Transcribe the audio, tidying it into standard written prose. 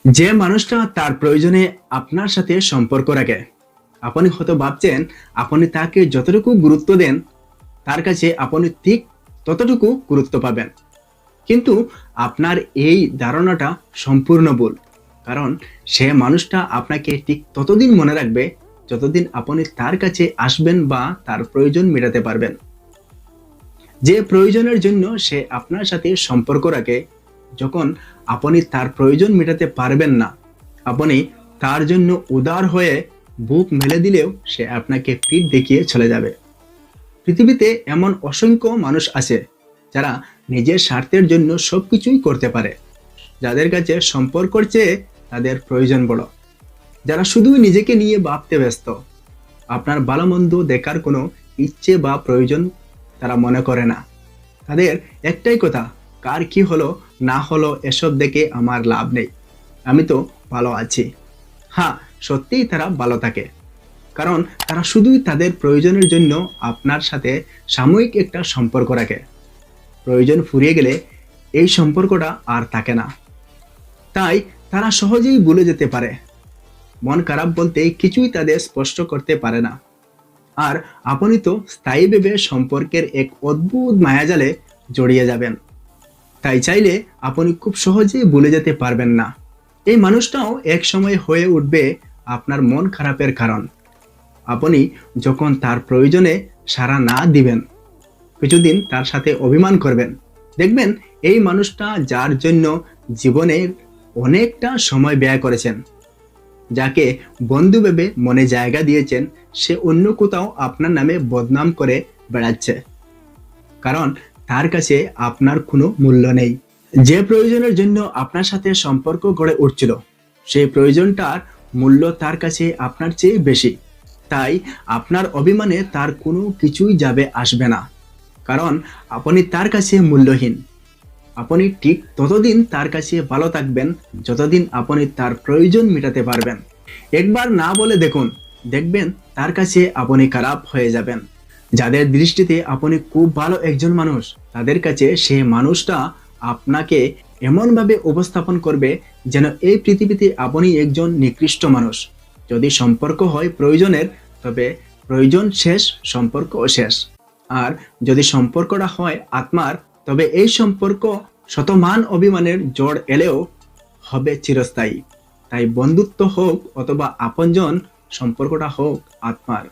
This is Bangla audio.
যে মানুষটা তার প্রয়োজনে আপনার সাথে সম্পর্ক রাখে, আপনি হয়তো ভাবছেন আপনি তাকে যতটুকু গুরুত্ব দেন তার কাছে আপনি ঠিক ততটুকু গুরুত্ব পাবেন। কিন্তু আপনার এই ধারণাটা সম্পূর্ণ ভুল। কারণ সে মানুষটা আপনাকে ঠিক ততদিন মনে রাখবে যতদিন আপনি তার কাছে আসবেন বা তার প্রয়োজন মেটাতে পারবেন। যে প্রয়োজনের জন্য সে আপনার সাথে সম্পর্ক রাখে, যখন আপনি তার প্রয়োজন মেটাতে পারবেন না, আপনি তার জন্য উদার হয়ে বুক মেলে দিলেও সে আপনাকে পিঠ দেখিয়ে চলে যাবে। পৃথিবীতে এমন অসংখ্য মানুষ আছে যারা নিজের স্বার্থের জন্য সবকিছুই করতে পারে, যাদের কাছে সম্পর্কের চেয়ে তাদের প্রয়োজন বড়, যারা শুধুই নিজেকে নিয়ে ভাবতে ব্যস্ত। আপনার ভালো মন্দ দেখার কোনো ইচ্ছে বা প্রয়োজন তারা মনে করে না। তাদের একটাই কথা, কার কি হলো না হলো এসব দেখে আমার লাভ নেই, আমি তো ভালো আছি। হ্যাঁ, সত্যিই তারা ভালো থাকে, কারণ তারা শুধুই তাদের প্রয়োজনের জন্য আপনার সাথে সাময়িক একটা সম্পর্ক রাখে। প্রয়োজন ফুরিয়ে গেলে এই সম্পর্কটা আর থাকে না। তাই তারা সহজেই ভুলে যেতে পারে। মন খারাপ বলতে কিছুই তাদের স্পষ্ট করতে পারে না। আর আপনি তো স্থায়ীভাবে সম্পর্কের এক অদ্ভুত মায়াজালে জড়িয়ে যাবেন। তাই চাইলে আপনি খুব সহজেই ভুলে যেতে পারবেন না। এই মানুষটাও এক সময় হয়ে উঠবে আপনার মন খারাপের কারণ। আপনি যখন তার প্রয়োজনে সাড়া না দিবেন, কিছুদিন তার সাথে অভিমান করবেন, দেখবেন এই মানুষটা যার জন্য জীবনের অনেকটা সময় ব্যয় করেছেন, যাকে বন্ধু ভেবে মনে জায়গা দিয়েছেন, সে অন্য কোথাও আপনার নামে বদনাম করে বেড়াচ্ছে। কারণ তার কাছে আপনার কোনো মূল্য নেই। যে প্রয়োজনের জন্য আপনার সাথে সম্পর্ক গড়ে উঠছিল, সেই প্রয়োজনটার মূল্য তার কাছে আপনার চেয়ে বেশি। তাই আপনার অভিমানে তার কোনো কিছুই যাবে আসবে না, কারণ আপনি তার কাছে মূল্যহীন। আপনি ঠিক ততদিন তার কাছে ভালো থাকবেন যতদিন আপনি তার প্রয়োজন মেটাতে পারবেন। একবার না বলে দেখুন, দেখবেন তার কাছে আপনি খারাপ হয়ে যাবেন। যাদের দৃষ্টিতে আপনি খুব ভালো একজন মানুষ, তাদের কাছে সে মানুষটা আপনাকে এমনভাবে উপস্থাপন করবে যেন এই পৃথিবীতে আপনি একজন নিকৃষ্ট মানুষ। যদি সম্পর্ক হয় প্রয়োজনের, তবে প্রয়োজন শেষ, সম্পর্কও শেষ। আর যদি সম্পর্কটা হয় আত্মার, তবে এই সম্পর্ক শতমান অভিমানের জোড় এলেও হবে চিরস্থায়ী। তাই বন্ধুত্ব হোক অথবা আপনজন, সম্পর্কটা হোক আত্মার।